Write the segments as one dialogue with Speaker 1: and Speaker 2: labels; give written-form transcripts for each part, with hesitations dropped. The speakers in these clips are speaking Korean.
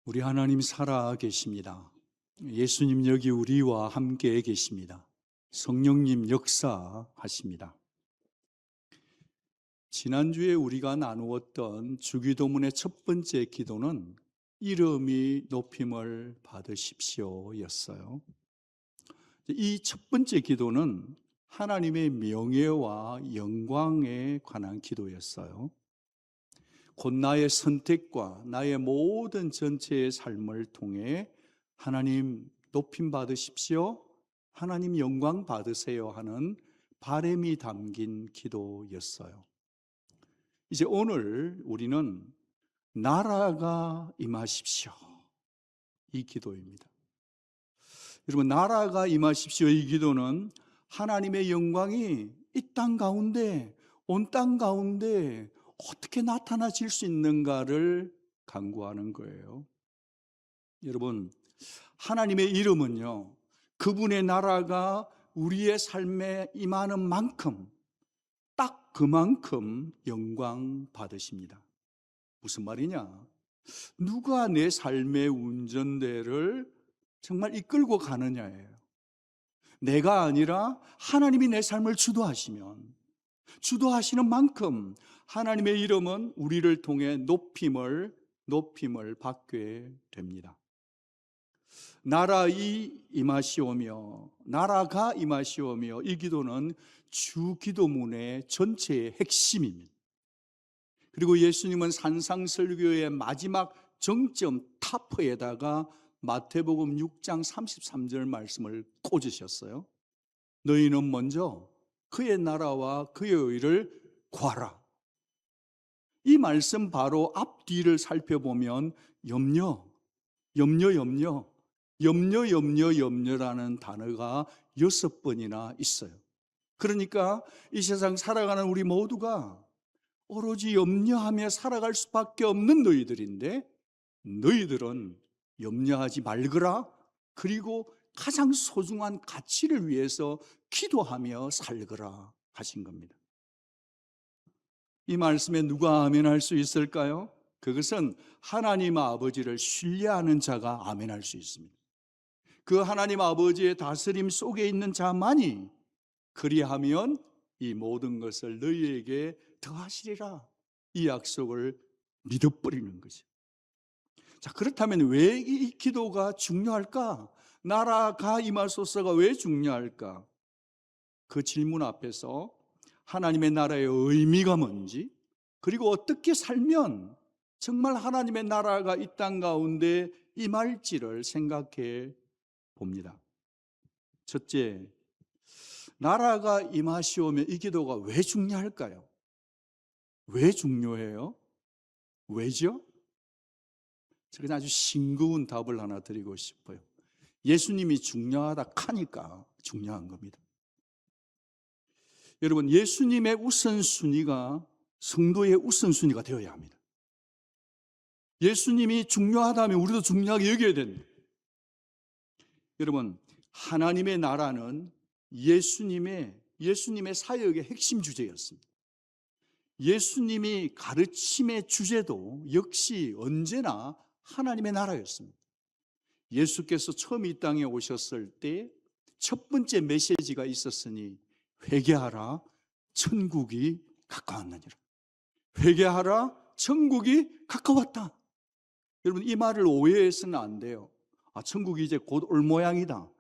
Speaker 1: 우리 하나님 살아 계십니다. 예수님 여기 우리와 함께 계십니다. 성령님 역사하십니다. 지난주에 우리가 나누었던 주기도문의 첫 번째 기도는 이름이 높임을 받으십시오 였어요. 이 첫 번째 기도는 하나님의 명예와 영광에 관한 기도였어요. 곧 나의 선택과 나의 모든 전체의 삶을 통해 하나님 높임 받으십시오, 하나님 영광 받으세요 하는 바람이 담긴 기도였어요. 이제 오늘 우리는 나라가 임하십시오, 이 기도입니다. 여러분, 나라가 임하십시오 이 기도는 하나님의 영광이 이 땅 가운데, 온 땅 가운데 어떻게 나타나질 수 있는가를 간구하는 거예요. 여러분, 하나님의 이름은요, 그분의 나라가 우리의 삶에 임하는 만큼, 딱 그만큼 영광 받으십니다. 무슨 말이냐? 누가 내 삶의 운전대를 정말 이끌고 가느냐예요. 내가 아니라 하나님이 내 삶을 주도하시는 만큼 하나님의 이름은 우리를 통해 높임을 받게 됩니다. 나라가 임하시오며 이 기도는 주기도문의 전체의 핵심입니다. 그리고 예수님은 산상설교의 마지막 정점 타퍼에다가 마태복음 6장 33절 말씀을 꽂으셨어요. 너희는 먼저 그의 나라와 그의 의를 구하라. 이 말씀 바로 앞뒤를 살펴보면 염려라는 단어가 6번이나 있어요. 그러니까 이 세상 살아가는 우리 모두가 오로지 염려하며 살아갈 수밖에 없는 너희들인데, 너희들은 염려하지 말거라. 그리고 가장 소중한 가치를 위해서 기도하며 살거라 하신 겁니다. 이 말씀에 누가 아멘할 수 있을까요? 그것은 하나님 아버지를 신뢰하는 자가 아멘할 수 있습니다. 그 하나님 아버지의 다스림 속에 있는 자만이 그리하면 이 모든 것을 너희에게 더하시리라, 이 약속을 믿어버리는 거죠. 자, 그렇다면 왜 이 기도가 중요할까? 나라가 임하소서가 왜 중요할까? 그 질문 앞에서 하나님의 나라의 의미가 뭔지, 그리고 어떻게 살면 정말 하나님의 나라가 이 땅 가운데 임할지를 생각해 봅니다. 첫째, 나라가 임하시오며 이 기도가 왜 중요할까요? 왜 중요해요? 왜죠? 제가 아주 싱거운 답을 하나 드리고 싶어요. 예수님이 중요하다 하니까 중요한 겁니다. 여러분, 예수님의 우선순위가 성도의 우선순위가 되어야 합니다. 예수님이 중요하다면 우리도 중요하게 여겨야 됩니다. 여러분, 하나님의 나라는 예수님의 사역의 핵심 주제였습니다. 예수님이 가르침의 주제도 역시 언제나 하나님의 나라였습니다. 예수께서 처음 이 땅에 오셨을 때 첫 번째 메시지가 있었으니 회개하라, 천국이 가까웠느니라. 회개하라, 천국이 가까웠다. 여러분, 이 말을 오해해서는 안 돼요. 천국이 이제 곧 올 모양이다,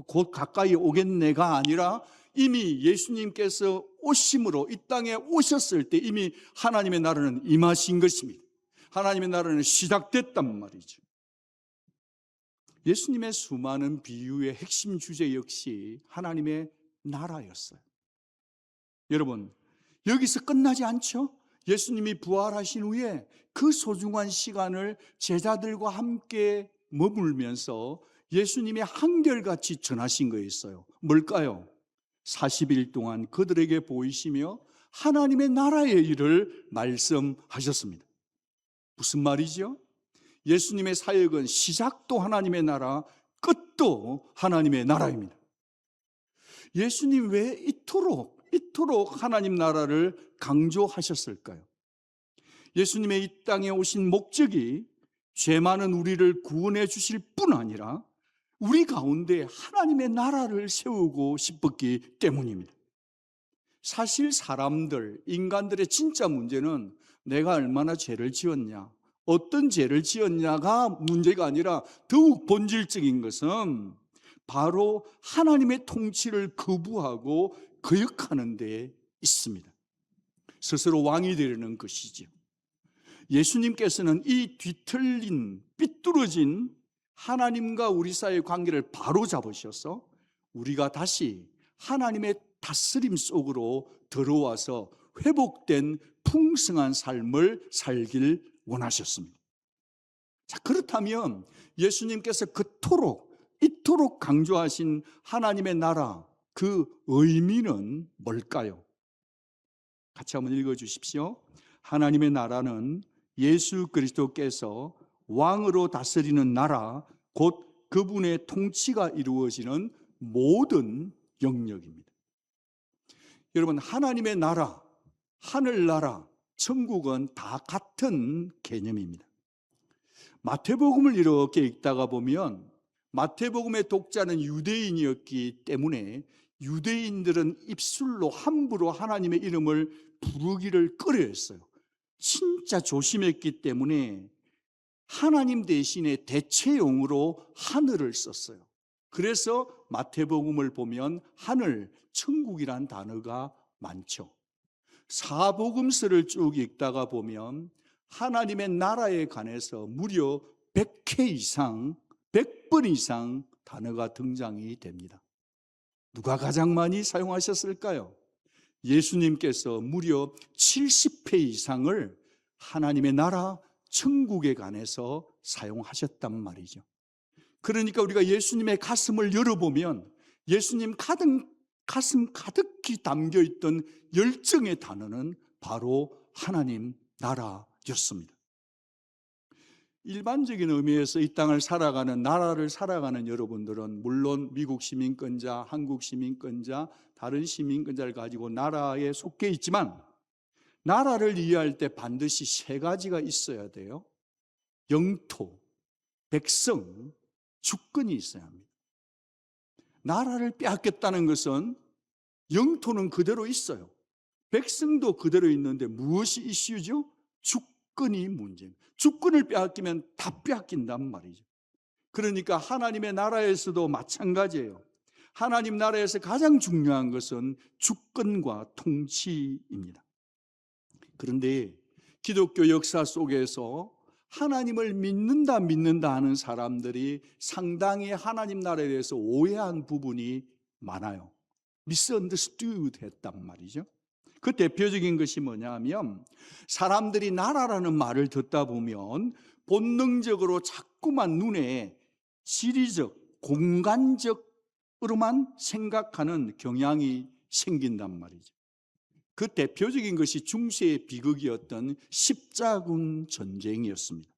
Speaker 1: 곧 가까이 오겠네가 아니라 이미 예수님께서 오심으로 이 땅에 오셨을 때 이미 하나님의 나라는 임하신 것입니다. 하나님의 나라는 시작됐단 말이죠. 예수님의 수많은 비유의 핵심 주제 역시 하나님의 나라였어요. 여러분, 여기서 끝나지 않죠? 예수님이 부활하신 후에 그 소중한 시간을 제자들과 함께 머물면서 예수님이 한결같이 전하신 거 있어요. 뭘까요? 40일 동안 그들에게 보이시며 하나님의 나라의 일을 말씀하셨습니다. 무슨 말이죠? 예수님의 사역은 시작도 하나님의 나라, 끝도 하나님의 나라입니다. 예수님 왜 이토록 하나님 나라를 강조하셨을까요? 예수님의 이 땅에 오신 목적이 죄 많은 우리를 구원해 주실 뿐 아니라 우리 가운데 하나님의 나라를 세우고 싶었기 때문입니다. 사실 사람들, 인간들의 진짜 문제는 내가 얼마나 죄를 지었냐, 어떤 죄를 지었냐가 문제가 아니라 더욱 본질적인 것은 바로 하나님의 통치를 거부하고 거역하는 데 있습니다. 스스로 왕이 되려는 것이죠. 예수님께서는 이 뒤틀린, 삐뚤어진 하나님과 우리 사이의 관계를 바로 잡으셔서 우리가 다시 하나님의 다스림 속으로 들어와서 회복된 풍성한 삶을 살길 원하셨습니다. 자, 그렇다면 예수님께서 이토록 강조하신 하나님의 나라, 그 의미는 뭘까요? 같이 한번 읽어주십시오. 하나님의 나라는 예수 그리스도께서 왕으로 다스리는 나라, 곧 그분의 통치가 이루어지는 모든 영역입니다. 여러분, 하나님의 나라, 하늘나라, 천국은 다 같은 개념입니다. 마태복음을 이렇게 읽다가 보면 마태복음의 독자는 유대인이었기 때문에 유대인들은 입술로 함부로 하나님의 이름을 부르기를 꺼려했어요. 진짜 조심했기 때문에 하나님 대신에 대체용으로 하늘을 썼어요. 그래서 마태복음을 보면 하늘, 천국이란 단어가 많죠. 사복음서를 쭉 읽다가 보면 하나님의 나라에 관해서 무려 100회 이상, 100번 이상 단어가 등장이 됩니다. 누가 가장 많이 사용하셨을까요? 예수님께서 무려 70회 이상을 하나님의 나라, 천국에 관해서 사용하셨단 말이죠. 그러니까 우리가 예수님의 가슴을 열어보면 예수님 가슴 가득히 담겨있던 열정의 단어는 바로 하나님 나라였습니다. 일반적인 의미에서 이 땅을 살아가는, 나라를 살아가는 여러분들은 물론 미국 시민권자, 한국 시민권자, 다른 시민권자를 가지고 나라에 속해 있지만 나라를 이해할 때 반드시 세 가지가 있어야 돼요. 영토, 백성, 주권이 있어야 합니다. 나라를 빼앗겼다는 것은 영토는 그대로 있어요. 백성도 그대로 있는데 무엇이 이슈죠? 주권이 문제입니다. 주권을 빼앗기면 다 빼앗긴단 말이죠. 그러니까 하나님의 나라에서도 마찬가지예요. 하나님 나라에서 가장 중요한 것은 주권과 통치입니다. 그런데 기독교 역사 속에서 하나님을 믿는다 하는 사람들이 상당히 하나님 나라에 대해서 오해한 부분이 많아요. misunderstood 했단 말이죠. 그 대표적인 것이 뭐냐면 사람들이 나라라는 말을 듣다 보면 본능적으로 자꾸만 눈에 지리적, 공간적으로만 생각하는 경향이 생긴단 말이죠. 그 대표적인 것이 중세의 비극이었던 십자군 전쟁이었습니다.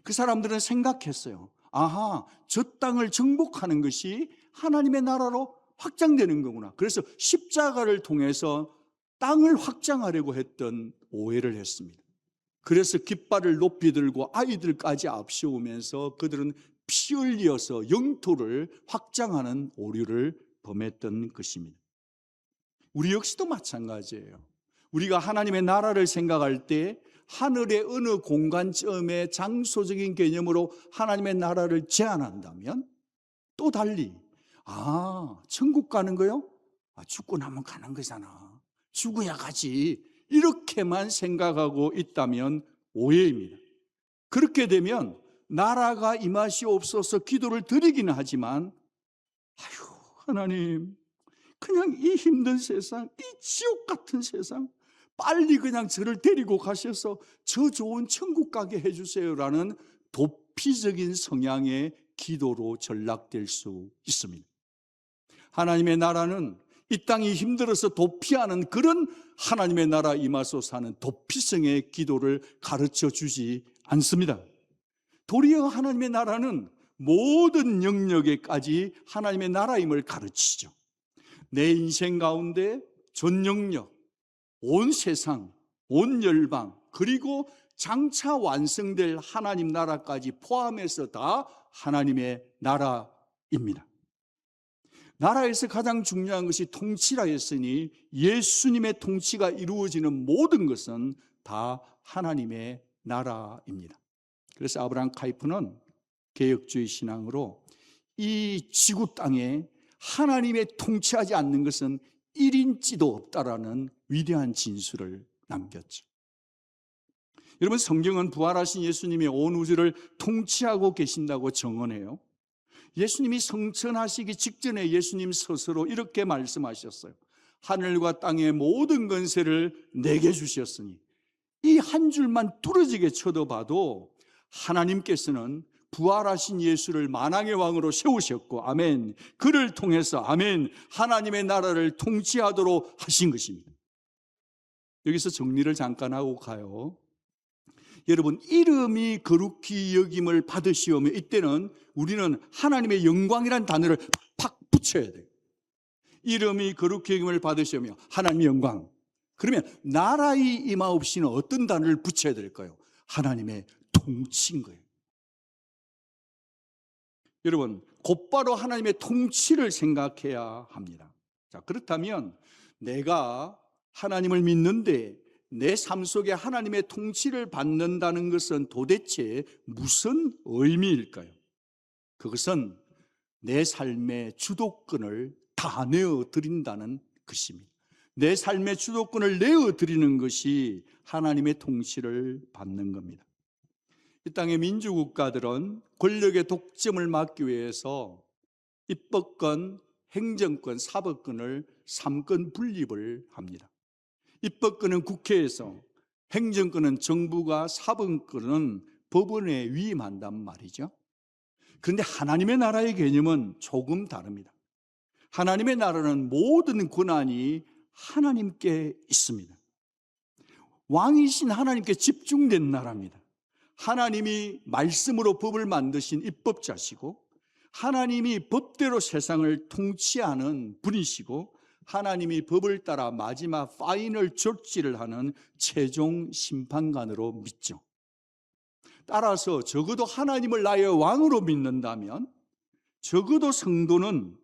Speaker 1: 그 사람들은 생각했어요. 아하, 저 땅을 정복하는 것이 하나님의 나라로 확장되는 거구나. 그래서 십자가를 통해서 땅을 확장하려고 했던 오해를 했습니다. 그래서 깃발을 높이 들고 아이들까지 앞세우면서 그들은 피 흘려서 영토를 확장하는 오류를 범했던 것입니다. 우리 역시도 마찬가지예요. 우리가 하나님의 나라를 생각할 때 하늘의 어느 공간점의 장소적인 개념으로 하나님의 나라를 제안한다면 또 달리 천국 가는 거요? 죽고 나면 가는 거잖아. 죽어야 가지. 이렇게만 생각하고 있다면 오해입니다. 그렇게 되면 나라가 임하시옵소서 기도를 드리기는 하지만 하나님, 그냥 이 힘든 세상, 이 지옥 같은 세상 빨리 그냥 저를 데리고 가셔서 저 좋은 천국 가게 해주세요라는 도피적인 성향의 기도로 전락될 수 있습니다. 하나님의 나라는 이 땅이 힘들어서 도피하는 그런 하나님의 나라 임하소서 하는 도피성의 기도를 가르쳐 주지 않습니다. 도리어 하나님의 나라는 모든 영역에까지 하나님의 나라임을 가르치죠. 내 인생 가운데 전 영역, 온 세상, 온 열방, 그리고 장차 완성될 하나님 나라까지 포함해서 다 하나님의 나라입니다. 나라에서 가장 중요한 것이 통치라 했으니 예수님의 통치가 이루어지는 모든 것은 다 하나님의 나라입니다. 그래서 아브라함 카이프는 개혁주의 신앙으로 이 지구 땅에 하나님의 통치하지 않는 것은 1인치도 없다라는 위대한 진술을 남겼죠. 여러분, 성경은 부활하신 예수님이 온 우주를 통치하고 계신다고 증언해요. 예수님이 성천하시기 직전에 예수님 스스로 이렇게 말씀하셨어요. 하늘과 땅의 모든 권세를 내게 주셨으니, 이 한 줄만 뚫어지게 쳐다봐도 하나님께서는 부활하신 예수를 만왕의 왕으로 세우셨고, 아멘, 그를 통해서 아멘, 하나님의 나라를 통치하도록 하신 것입니다. 여기서 정리를 잠깐 하고 가요. 여러분, 이름이 거룩히 여김을 받으시오며, 이때는 우리는 하나님의 영광이란 단어를 팍 붙여야 돼요. 이름이 거룩히 여김을 받으시오며 하나님의 영광. 그러면 나라의 임하옵시는 어떤 단어를 붙여야 될까요? 하나님의 통치인 거예요. 여러분, 곧바로 하나님의 통치를 생각해야 합니다. 자, 그렇다면 내가 하나님을 믿는데 내 삶 속에 하나님의 통치를 받는다는 것은 도대체 무슨 의미일까요? 그것은 내 삶의 주도권을 다 내어드린다는 것입니다. 내 삶의 주도권을 내어드리는 것이 하나님의 통치를 받는 겁니다. 이 땅의 민주국가들은 권력의 독점을 막기 위해서 입법권, 행정권, 사법권을 3권 분립을 합니다. 입법권은 국회에서, 행정권은 정부가, 사법권은 법원에 위임한단 말이죠. 그런데 하나님의 나라의 개념은 조금 다릅니다. 하나님의 나라는 모든 권한이 하나님께 있습니다. 왕이신 하나님께 집중된 나라입니다. 하나님이 말씀으로 법을 만드신 입법자시고, 하나님이 법대로 세상을 통치하는 분이시고, 하나님이 법을 따라 마지막 파이널 조치를 하는 최종 심판관으로 믿죠. 따라서 적어도 하나님을 나의 왕으로 믿는다면, 적어도 성도는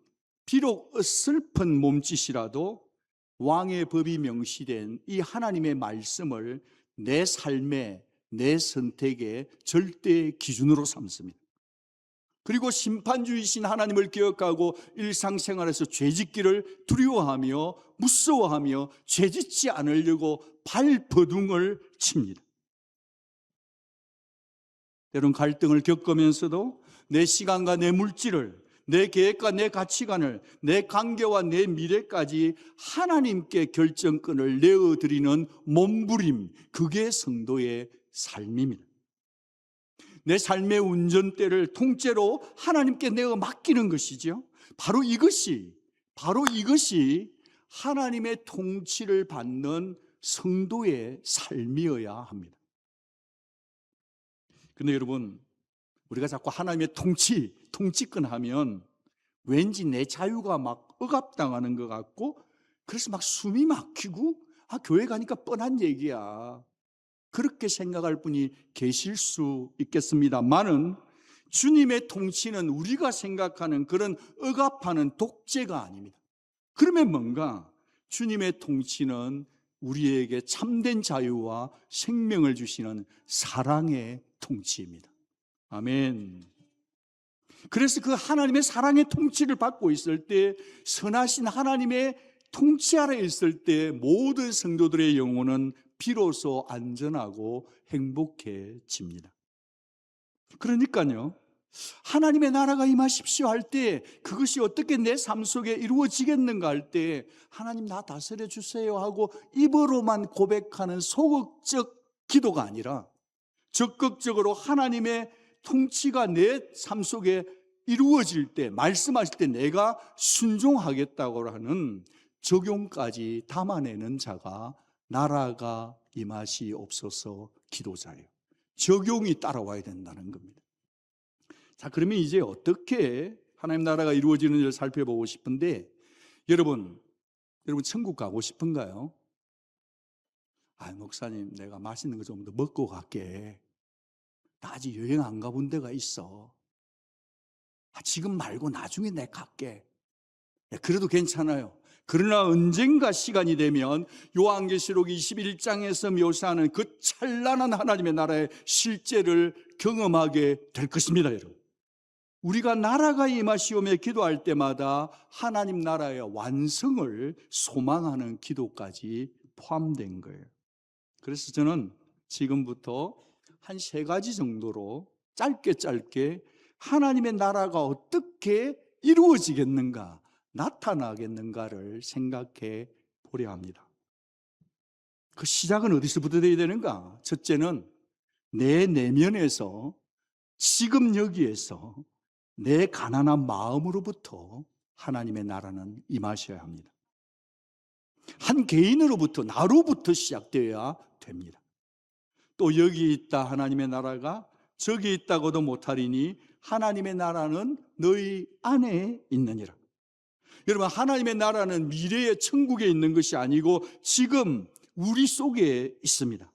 Speaker 1: 비록 어설픈 몸짓이라도 왕의 법이 명시된 이 하나님의 말씀을 내 삶에, 내 선택의 절대 기준으로 삼습니다. 그리고 심판주이신 하나님을 기억하고 일상생활에서 죄짓기를 두려워하며 무서워하며 죄짓지 않으려고 발버둥을 칩니다. 때론 갈등을 겪으면서도 내 시간과 내 물질을, 내 계획과 내 가치관을, 내 관계와 내 미래까지 하나님께 결정권을 내어드리는 몸부림, 그게 성도의 삶입니다. 내 삶의 운전대를 통째로 하나님께 내어 맡기는 것이죠. 바로 이것이 하나님의 통치를 받는 성도의 삶이어야 합니다. 그런데 여러분, 우리가 자꾸 하나님의 통치권 하면 왠지 내 자유가 막 억압당하는 것 같고, 그래서 막 숨이 막히고, 교회 가니까 뻔한 얘기야, 그렇게 생각할 분이 계실 수 있겠습니다만은, 주님의 통치는 우리가 생각하는 그런 억압하는 독재가 아닙니다. 그러면 뭔가 주님의 통치는 우리에게 참된 자유와 생명을 주시는 사랑의 통치입니다. 아멘. 그래서 그 하나님의 사랑의 통치를 받고 있을 때, 선하신 하나님의 통치 아래 있을 때 모든 성도들의 영혼은 비로소 안전하고 행복해집니다. 그러니까요, 하나님의 나라가 임하십시오 할 때 그것이 어떻게 내 삶 속에 이루어지겠는가 할 때, 하나님 나 다스려 주세요 하고 입으로만 고백하는 소극적 기도가 아니라 적극적으로 하나님의 통치가 내 삶 속에 이루어질 때, 말씀하실 때 내가 순종하겠다고 하는 적용까지 담아내는 자가 나라가 임하시옵소서 기도자예요. 적용이 따라와야 된다는 겁니다. 자, 그러면 이제 어떻게 하나님 나라가 이루어지는지를 살펴보고 싶은데, 여러분 천국 가고 싶은가요? 아, 목사님, 내가 맛있는 거 좀 더 먹고 갈게. 나 아직 여행 안 가본 데가 있어. 아, 지금 말고 나중에 내가 갈게. 그래도 괜찮아요. 그러나 언젠가 시간이 되면 요한계시록 21장에서 묘사하는 그 찬란한 하나님의 나라의 실제를 경험하게 될 것입니다, 여러분. 우리가 나라가 임하시오며 기도할 때마다 하나님 나라의 완성을 소망하는 기도까지 포함된 거예요. 그래서 저는 지금부터 한 3가지 정도로 짧게 하나님의 나라가 어떻게 이루어지겠는가, 나타나겠는가를 생각해 보려 합니다. 그 시작은 어디서부터 되어야 되는가? 첫째는 내 내면에서, 지금 여기에서 내 가난한 마음으로부터 하나님의 나라는 임하셔야 합니다. 한 개인으로부터, 나로부터 시작되어야 됩니다. 또 여기 있다 하나님의 나라가, 저기 있다고도 못하리니 하나님의 나라는 너희 안에 있느니라. 여러분, 하나님의 나라는 미래의 천국에 있는 것이 아니고 지금 우리 속에 있습니다.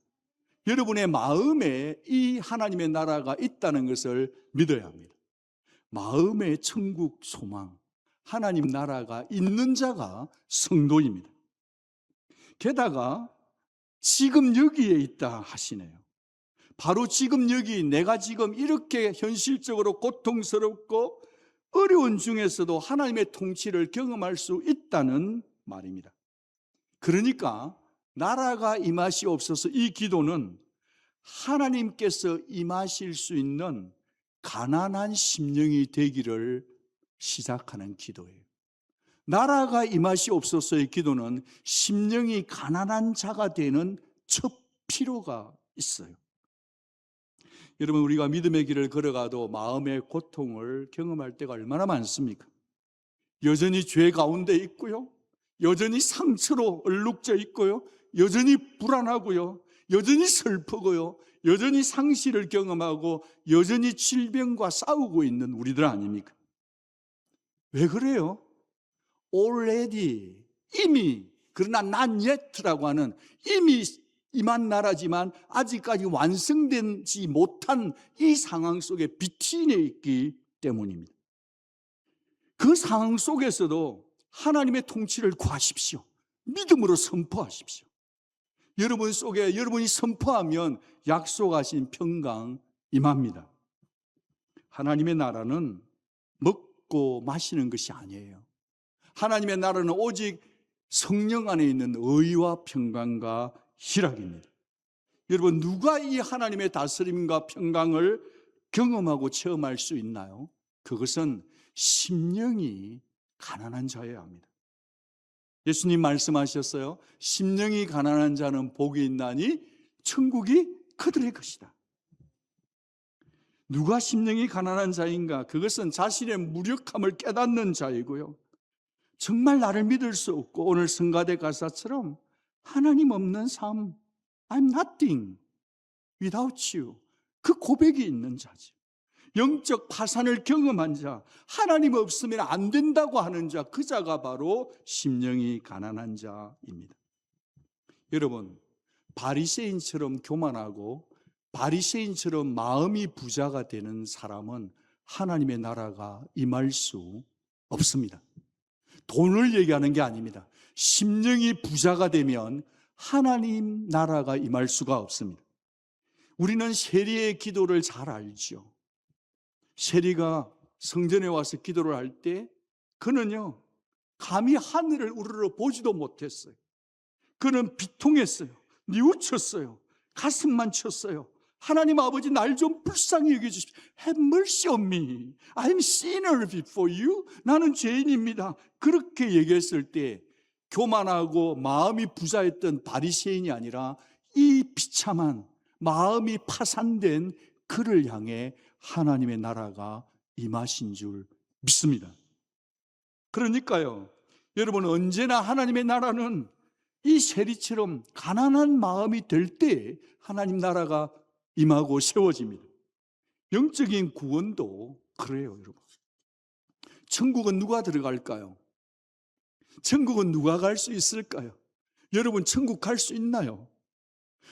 Speaker 1: 여러분의 마음에 이 하나님의 나라가 있다는 것을 믿어야 합니다. 마음의 천국 소망, 하나님 나라가 있는 자가 성도입니다. 게다가 지금 여기에 있다 하시네요. 바로 지금 여기, 내가 지금 이렇게 현실적으로 고통스럽고 어려운 중에서도 하나님의 통치를 경험할 수 있다는 말입니다. 그러니까 나라가 임하시옵소서, 이 기도는 하나님께서 임하실 수 있는 가난한 심령이 되기를 시작하는 기도예요. 나라가 임하시옵소서의 기도는 심령이 가난한 자가 되는 첫 필요가 있어요. 여러분, 우리가 믿음의 길을 걸어가도 마음의 고통을 경험할 때가 얼마나 많습니까? 여전히 죄 가운데 있고요, 여전히 상처로 얼룩져 있고요, 여전히 불안하고요, 여전히 슬프고요, 여전히 상실을 경험하고 여전히 질병과 싸우고 있는 우리들 아닙니까? 왜 그래요? already, 이미, 그러나 not yet라고 하는 이미 임한 나라지만 아직까지 완성되지 못한 이 상황 속에 비트인해 있기 때문입니다. 그 상황 속에서도 하나님의 통치를 구하십시오. 믿음으로 선포하십시오. 여러분 속에, 여러분이 선포하면 약속하신 평강 임합니다. 하나님의 나라는 먹고 마시는 것이 아니에요. 하나님의 나라는 오직 성령 안에 있는 의와 평강과 희락입니다. 여러분, 누가 이 하나님의 다스림과 평강을 경험하고 체험할 수 있나요? 그것은 심령이 가난한 자여야 합니다. 예수님 말씀하셨어요. 심령이 가난한 자는 복이 있나니 천국이 그들의 것이다. 누가 심령이 가난한 자인가? 그것은 자신의 무력함을 깨닫는 자이고요, 정말 나를 믿을 수 없고, 오늘 성가대 가사처럼 하나님 없는 삶, I'm nothing without you, 그 고백이 있는 자지. 영적 파산을 경험한 자, 하나님 없으면 안 된다고 하는 자, 그 자가 바로 심령이 가난한 자입니다. 여러분, 바리새인처럼 교만하고 바리새인처럼 마음이 부자가 되는 사람은 하나님의 나라가 임할 수 없습니다. 돈을 얘기하는 게 아닙니다. 심령이 부자가 되면 하나님 나라가 임할 수가 없습니다. 우리는 세리의 기도를 잘 알죠. 세리가 성전에 와서 기도를 할 때 그는요, 감히 하늘을 우러러 보지도 못했어요. 그는 비통했어요. 뉘우쳤어요. 가슴만 쳤어요. 하나님 아버지, 날 좀 불쌍히 여겨주십시오. Have mercy on me. I'm sinner before you. 나는 죄인입니다. 그렇게 얘기했을 때 교만하고 마음이 부자였던 바리새인이 아니라 이 비참한 마음이 파산된 그를 향해 하나님의 나라가 임하신 줄 믿습니다. 그러니까요, 여러분, 언제나 하나님의 나라는 이 세리처럼 가난한 마음이 될 때 하나님 나라가 임하고 세워집니다. 영적인 구원도 그래요, 여러분. 천국은 누가 들어갈까요? 천국은 누가 갈 수 있을까요? 여러분, 천국 갈 수 있나요?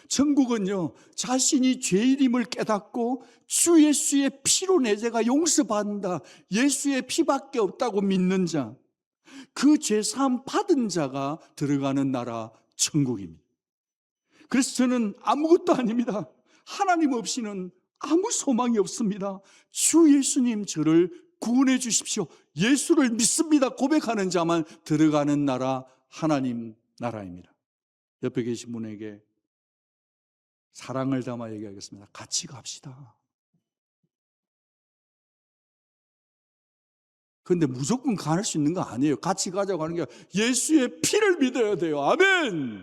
Speaker 1: 천국은요, 자신이 죄인임을 깨닫고 주 예수의 피로 내 죄가 용서받는다, 예수의 피밖에 없다고 믿는 자, 그 죄사함 받은 자가 들어가는 나라 천국입니다. 그래서 저는 아무것도 아닙니다. 하나님 없이는 아무 소망이 없습니다. 주 예수님 저를 구원해 주십시오, 예수를 믿습니다 고백하는 자만 들어가는 나라 하나님 나라입니다. 옆에 계신 분에게 사랑을 담아 얘기하겠습니다. 같이 갑시다. 그런데 무조건 갈 수 있는 거 아니에요. 같이 가자고 하는 게 예수의 피를 믿어야 돼요. 아멘.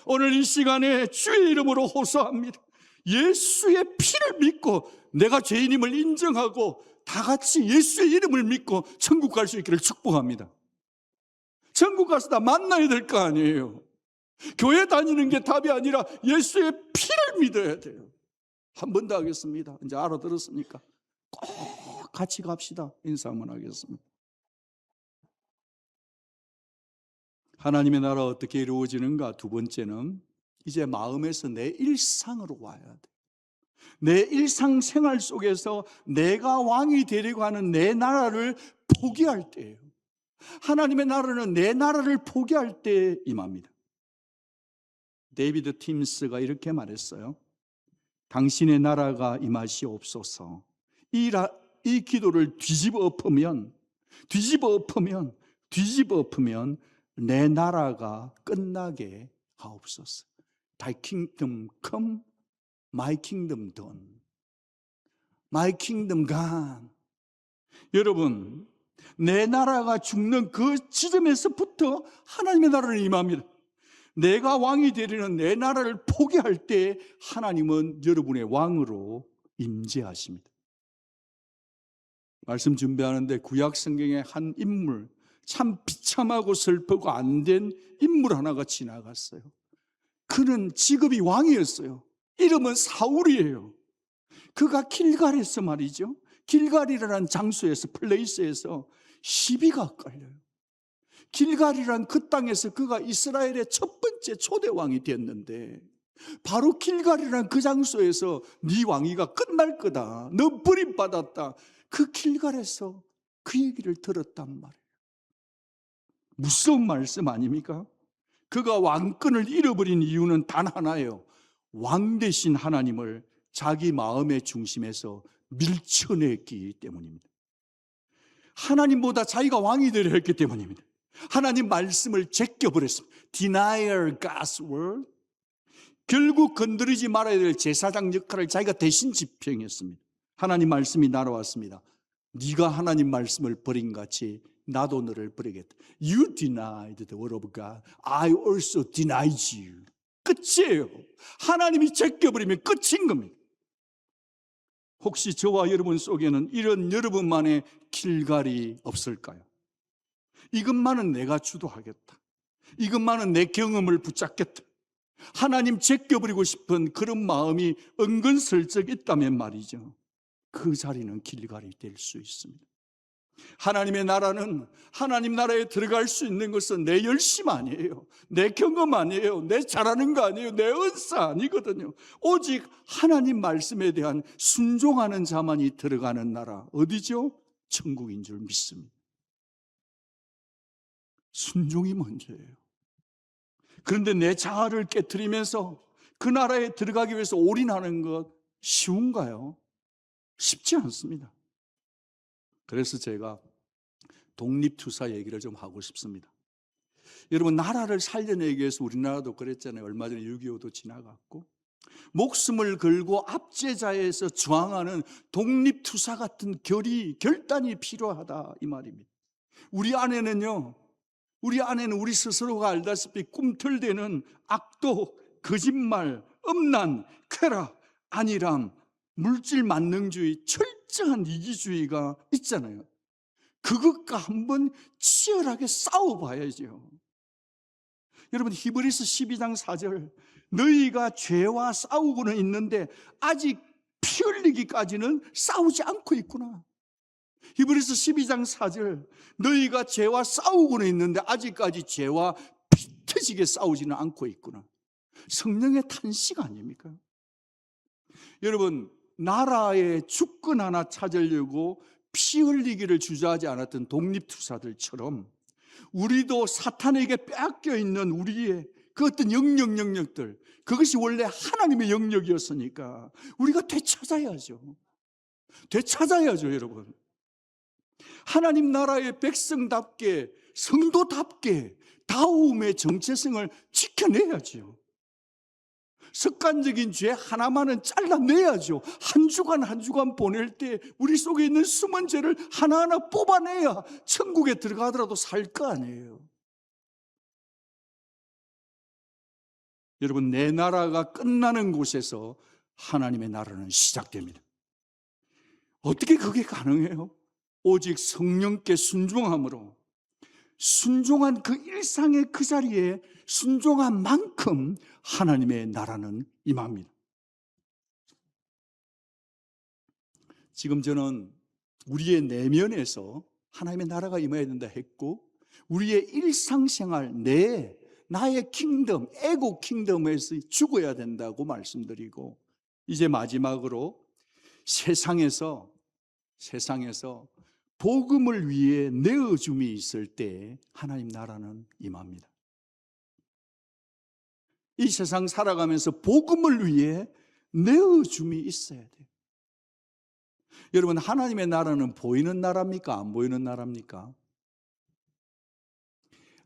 Speaker 1: 오늘 이 시간에 주의 이름으로 호소합니다. 예수의 피를 믿고 내가 죄인임을 인정하고 다 같이 예수의 이름을 믿고 천국 갈 수 있기를 축복합니다. 천국 가서 다 만나야 될 거 아니에요. 교회 다니는 게 답이 아니라 예수의 피를 믿어야 돼요. 한 번 더 하겠습니다. 이제 알아들었으니까 꼭 같이 갑시다. 인사 한번 하겠습니다. 하나님의 나라 어떻게 이루어지는가? 두 번째는 이제 마음에서 내 일상으로 와야 돼. 내 일상생활 속에서 내가 왕이 되려고 하는 내 나라를 포기할 때예요. 하나님의 나라는 내 나라를 포기할 때 임합니다. 데이비드 팀스가 이렇게 말했어요. 당신의 나라가 임하시옵소서. 이 기도를 뒤집어 엎으면 내 나라가 끝나게 하옵소서. Thy kingdom come, my kingdom done. My kingdom gone. 여러분, 내 나라가 죽는 그 지점에서부터 하나님의 나라를 임합니다. 내가 왕이 되려는 내 나라를 포기할 때 하나님은 여러분의 왕으로 임재하십니다. 말씀 준비하는데 구약 성경의 한 인물, 참 비참하고 슬프고 안 된 인물 하나가 지나갔어요. 그는 직업이 왕이었어요. 이름은 사울이에요. 그가 길갈에서 말이죠, 길갈이라는 장소에서, 플레이스에서 시비가 걸려요. 길갈이란 그 땅에서 그가 이스라엘의 첫 번째 초대 왕이 됐는데, 바로 길갈이란 그 장소에서 네 왕위가 끝날 거다, 너 버림받았다, 그 길갈에서 그 얘기를 들었단 말이에요. 무서운 말씀 아닙니까? 그가 왕권을 잃어버린 이유는 단 하나예요. 왕 되신 하나님을 자기 마음의 중심에서 밀쳐냈기 때문입니다. 하나님보다 자기가 왕이 되려 했기 때문입니다. 하나님 말씀을 제껴버렸습니다. Denial God's word. 결국 건드리지 말아야 될 제사장 역할을 자기가 대신 집행했습니다. 하나님 말씀이 날아왔습니다. 네가 하나님 말씀을 버린 같이 나도 너를 버리겠다. You denied the word of God. I also denied you. 끝이에요. 하나님이 제껴버리면 끝인 겁니다. 혹시 저와 여러분 속에는 이런 여러분만의 길갈이 없을까요? 이것만은 내가 주도하겠다, 이것만은 내 경험을 붙잡겠다, 하나님 제껴버리고 싶은 그런 마음이 은근슬쩍 있다면 말이죠, 그 자리는 길갈이 될 수 있습니다. 하나님의 나라는, 하나님 나라에 들어갈 수 있는 것은 내 열심 아니에요, 내 경험 아니에요, 내 잘하는 거 아니에요, 내 은사 아니거든요. 오직 하나님 말씀에 대한 순종하는 자만이 들어가는 나라, 어디죠? 천국인 줄 믿습니다. 순종이 먼저예요. 그런데 내 자아를 깨트리면서 그 나라에 들어가기 위해서 올인하는 것 쉬운가요? 쉽지 않습니다. 그래서 제가 독립투사 얘기를 좀 하고 싶습니다. 여러분, 나라를 살려내기 위해서 우리나라도 그랬잖아요. 얼마 전에 6.25도 지나갔고, 목숨을 걸고 압제자에서 저항하는 독립투사 같은 결단이 필요하다, 이 말입니다. 우리 안에는 우리 스스로가 알다시피 꿈틀대는 악독, 거짓말, 음란, 쾌락, 안일함, 물질 만능주의, 철저한 이기주의가 있잖아요. 그것과 한번 치열하게 싸워봐야죠. 여러분, 히브리서 12장 4절, 너희가 죄와 싸우고는 있는데 아직 피 흘리기까지는 싸우지 않고 있구나. 히브리서 12장 4절, 너희가 죄와 싸우고는 있는데 아직까지 죄와 피 터지게 싸우지는 않고 있구나. 성령의 탄식 아닙니까? 여러분, 나라의 주권 하나 찾으려고 피 흘리기를 주저하지 않았던 독립투사들처럼 우리도 사탄에게 빼앗겨 있는 우리의 그 어떤 영역들, 그것이 원래 하나님의 영역이었으니까 우리가 되찾아야죠. 여러분. 하나님 나라의 백성답게, 성도답게 다움의 정체성을 지켜내야죠. 습관적인 죄 하나만은 잘라내야죠. 한 주간 보낼 때 우리 속에 있는 숨은 죄를 하나하나 뽑아내야 천국에 들어가더라도 살 거 아니에요. 여러분, 내 나라가 끝나는 곳에서 하나님의 나라는 시작됩니다. 어떻게 그게 가능해요? 오직 성령께 순종함으로, 순종한 그 일상의 그 자리에 순종한 만큼 하나님의 나라는 임합니다. 지금 저는 우리의 내면에서 하나님의 나라가 임해야 된다 했고, 우리의 일상생활, 나의 킹덤, 에고 킹덤에서 죽어야 된다고 말씀드리고, 이제 마지막으로 세상에서 복음을 위해 내어줌이 있을 때 하나님 나라는 임합니다. 이 세상 살아가면서 복음을 위해 내어줌이 있어야 돼요. 여러분, 하나님의 나라는 보이는 나라입니까? 안 보이는 나라입니까?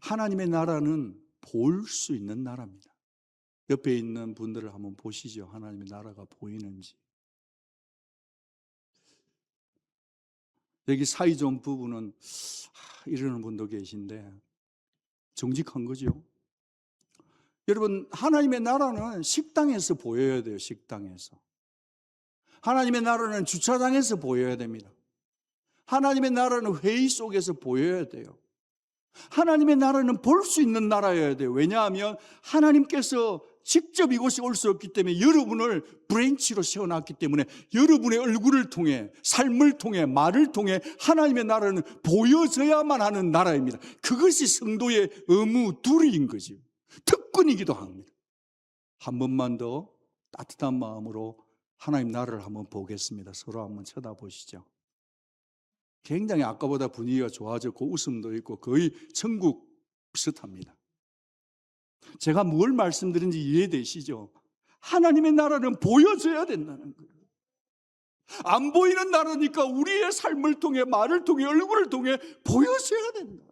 Speaker 1: 하나님의 나라는 볼 수 있는 나라입니다. 옆에 있는 분들을 한번 보시죠. 하나님의 나라가 보이는지. 여기 사이 좋은 부부는 이러는 분도 계신데 정직한 거죠. 여러분, 하나님의 나라는 식당에서 보여야 돼요. 식당에서. 하나님의 나라는 주차장에서 보여야 됩니다. 하나님의 나라는 회의 속에서 보여야 돼요. 하나님의 나라는 볼 수 있는 나라여야 돼요. 왜냐하면 하나님께서 직접 이곳에 올 수 없기 때문에 여러분을 브랜치로 세워놨기 때문에 여러분의 얼굴을 통해, 삶을 통해, 말을 통해 하나님의 나라는 보여져야만 하는 나라입니다. 그것이 성도의 의무 둘인 거죠. 특권이기도 합니다. 한 번만 더 따뜻한 마음으로 하나님 나라를 한번 보겠습니다. 서로 한번 쳐다보시죠. 굉장히 아까보다 분위기가 좋아졌고 웃음도 있고 거의 천국 비슷합니다. 제가 뭘 말씀드린지 이해되시죠? 하나님의 나라는 보여져야 된다는 거예요. 안 보이는 나라니까 우리의 삶을 통해, 말을 통해, 얼굴을 통해 보여져야 된다.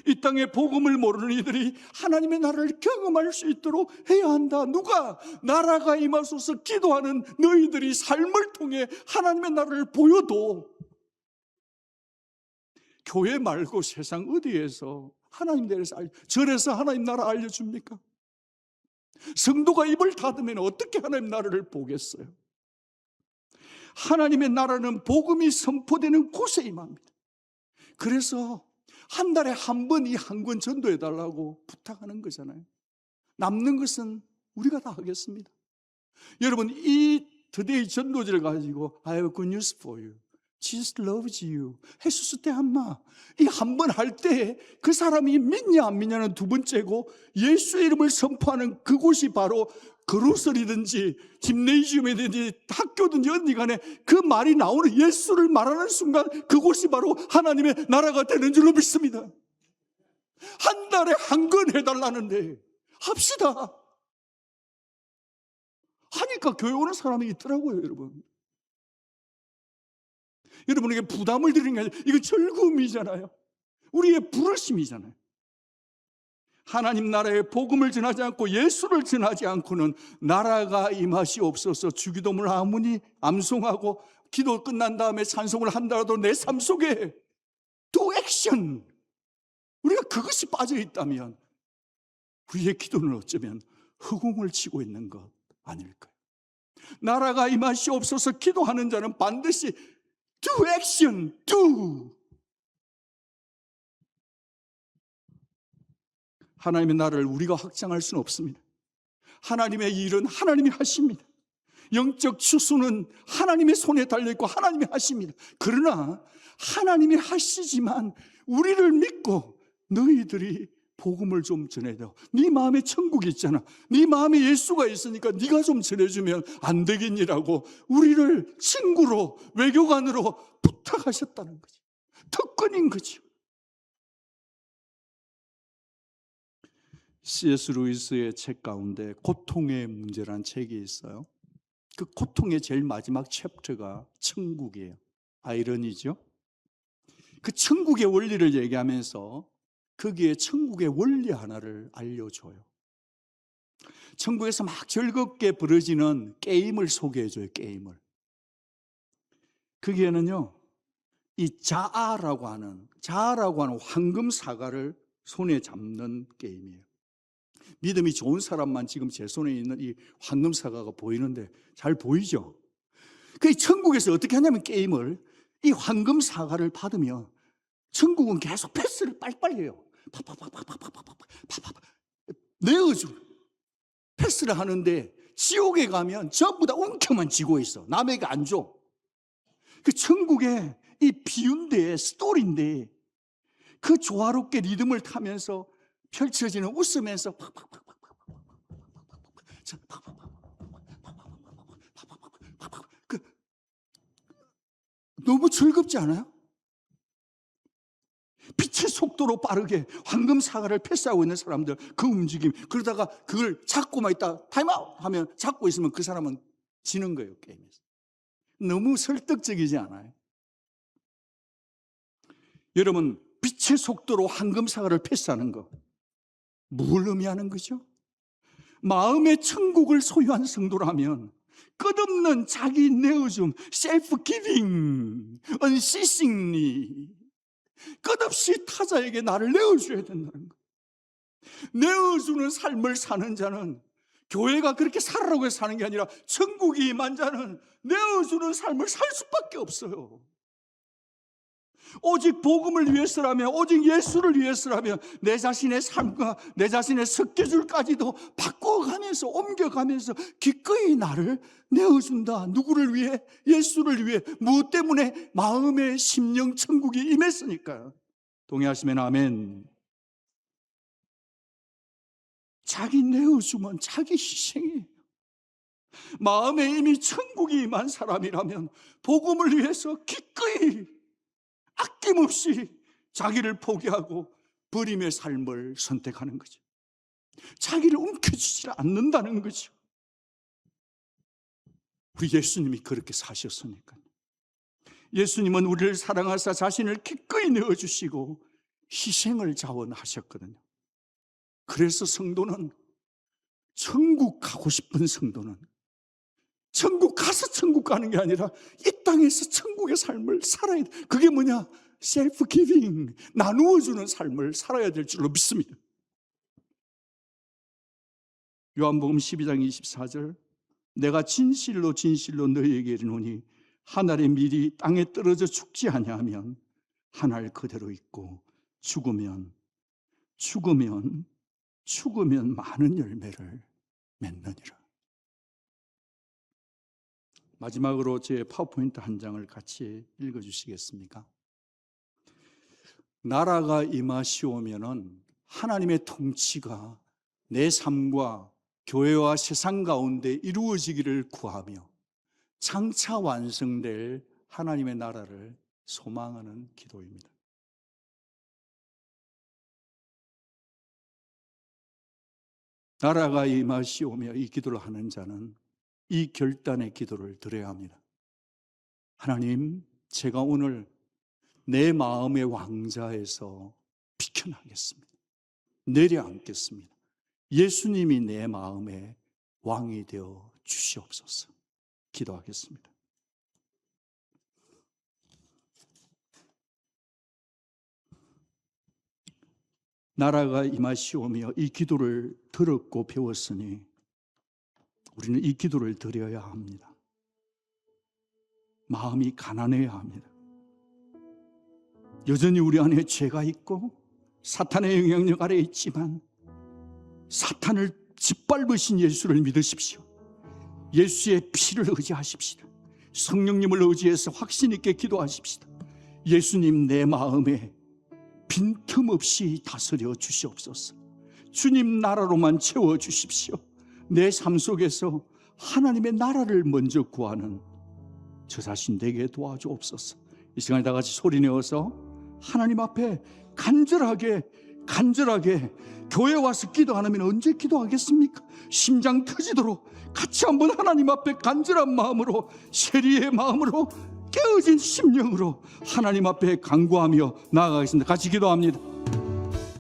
Speaker 1: 이 땅에 복음을 모르는 이들이 하나님의 나라를 경험할 수 있도록 해야 한다. 누가? 나라가 임하소서 기도하는 너희들이 삶을 통해 하나님의 나라를 보여도 교회 말고 세상 어디에서 하나님 나라에서 절에서 하나님 나라 알려줍니까? 성도가 입을 닫으면 어떻게 하나님 나라를 보겠어요? 하나님의 나라는 복음이 선포되는 곳에 임합니다. 그래서 한 달에 한 번 이 한 권 전도해달라고 부탁하는 거잖아요. 남는 것은 우리가 다 하겠습니다. 여러분, 이 투데이 전도지를 가지고 I have good news for you. Jesus loves you. 헤수스 때 한마. 이 한 번 할 때 그 사람이 믿냐 안 믿냐는 두 번째고, 예수의 이름을 선포하는 그곳이 바로 그로설이든지 짐네이지움이든지 학교든지 어디 간에 그 말이 나오는 예수를 말하는 순간 그곳이 바로 하나님의 나라가 되는 줄로 믿습니다. 한 달에 한 건 해달라는데 합시다. 하니까 교회 오는 사람이 있더라고요. 여러분에게 부담을 드리는 게 아니라 이거 절구음이잖아요. 우리의 부르심이잖아요. 하나님 나라의 복음을 전하지 않고 예수를 전하지 않고는 나라가 임하시옵소서 주기도문을 아무리 암송하고 기도 끝난 다음에 찬송을 한다라도 내 삶 속에 do action, 우리가 그것이 빠져 있다면 우리의 기도는 어쩌면 허공을 치고 있는 것 아닐까요? 나라가 임하시옵소서 기도하는 자는 반드시 do action, do. 하나님의 나라를 우리가 확장할 수는 없습니다. 하나님의 일은 하나님이 하십니다. 영적 추수는 하나님의 손에 달려있고 하나님이 하십니다. 그러나 하나님이 하시지만 우리를 믿고 너희들이 복음을 좀 전해줘. 네 마음에 천국이 있잖아. 네 마음에 예수가 있으니까 네가 좀 전해주면 안 되겠니라고 우리를 친구로, 외교관으로 부탁하셨다는 거지. 특권인 거지. C.S. 루이스의 책 가운데 고통의 문제라는 책이 있어요. 그 고통의 제일 마지막 챕터가 천국이에요. 아이러니죠. 그 천국의 원리를 얘기하면서 거기에 천국의 원리 하나를 알려줘요. 천국에서 막 즐겁게 벌어지는 게임을 소개해줘요. 게임을. 거기에는요, 이 자아라고 하는 황금 사과를 손에 잡는 게임이에요. 믿음이 좋은 사람만 지금 제 손에 있는 이 황금 사과가 보이는데 잘 보이죠? 그 천국에서 어떻게 하냐면 게임을, 이 황금 사과를 받으면 천국은 계속 패스를 빨리빨리 해요. 내어줘. 패스를 하는데 지옥에 가면 전부 다 웅켜만 쥐고 있어. 남에게 안 줘. 그 천국의 이 비운대의 스토리인데 그 조화롭게 리듬을 타면서 펼쳐지는 웃으면서 너무 즐겁지 않아요? 빛의 속도로 빠르게 황금 사과를 패스하고 있는 사람들, 그 움직임, 그러다가 그걸 잡고만 있다 타임아웃 하면 잡고 있으면 그 사람은 지는 거예요, 게임에서. 너무 설득적이지 않아요? 여러분, 빛의 속도로 황금 사과를 패스하는 거 뭘 의미하는 거죠? 마음의 천국을 소유한 성도라면 끝없는 자기 내어줌, 셀프 기빙, unceasingly, 끝없이 타자에게 나를 내어줘야 된다는 거예요. 내어주는 삶을 사는 자는 교회가 그렇게 살아라고 해서 사는 게 아니라 천국이 임한 자는 내어주는 삶을 살 수밖에 없어요. 오직 복음을 위해서라면, 오직 예수를 위해서라면 내 자신의 삶과 내 자신의 스케줄까지도 바꿔가면서, 옮겨가면서 기꺼이 나를 내어준다. 누구를 위해? 예수를 위해. 무엇 때문에? 마음의 심령 천국이 임했으니까요. 동의하시면 아멘. 자기 내어주면 자기 희생이에요. 마음에 이미 천국이 임한 사람이라면 복음을 위해서 기꺼이 아낌없이 자기를 포기하고 버림의 삶을 선택하는 거죠. 자기를 움켜쥐지 않는다는 거죠. 우리 예수님이 그렇게 사셨으니까요. 예수님은 우리를 사랑하사 자신을 기꺼이 내어주시고 희생을 자원하셨거든요. 그래서 성도는, 천국 가고 싶은 성도는 천국 가서 천국 가는 게 아니라 이 땅에서 천국의 삶을 살아야 돼. 그게 뭐냐? 셀프 기빙, 나누어주는 삶을 살아야 될 줄로 믿습니다. 요한복음 12장 24절, 내가 진실로 진실로 너희에게 이르노니 한 알의 밀이 땅에 떨어져 죽지 아니하면 한 알 그대로 있고 죽으면 많은 열매를 맺느니라. 마지막으로 제 파워포인트 한 장을 같이 읽어주시겠습니까? 나라가 임하시오면은 하나님의 통치가 내 삶과 교회와 세상 가운데 이루어지기를 구하며 장차 완성될 하나님의 나라를 소망하는 기도입니다. 나라가 임하시오며 이 기도를 하는 자는 이 결단의 기도를 드려야 합니다. 하나님, 제가 오늘 내 마음의 왕자에서 비켜나겠습니다. 내려앉겠습니다. 예수님이 내 마음의 왕이 되어 주시옵소서. 기도하겠습니다. 나라가 임하시오며 이 기도를 들었고 배웠으니 우리는 이 기도를 드려야 합니다. 마음이 가난해야 합니다. 여전히 우리 안에 죄가 있고 사탄의 영향력 아래에 있지만 사탄을 짓밟으신 예수를 믿으십시오. 예수의 피를 의지하십시다. 성령님을 의지해서 확신 있게 기도하십시다. 예수님, 내 마음에 빈틈없이 다스려 주시옵소서. 주님 나라로만 채워 주십시오. 내 삶 속에서 하나님의 나라를 먼저 구하는 저 자신 되게 도와주옵소서. 이 시간에 다 같이 소리내어서 하나님 앞에 간절하게 교회 와서 기도 안 하면 언제 기도하겠습니까? 심장 터지도록 같이 한번 하나님 앞에 간절한 마음으로, 세리의 마음으로, 깨어진 심령으로 하나님 앞에 간구하며 나아가겠습니다. 같이 기도합니다.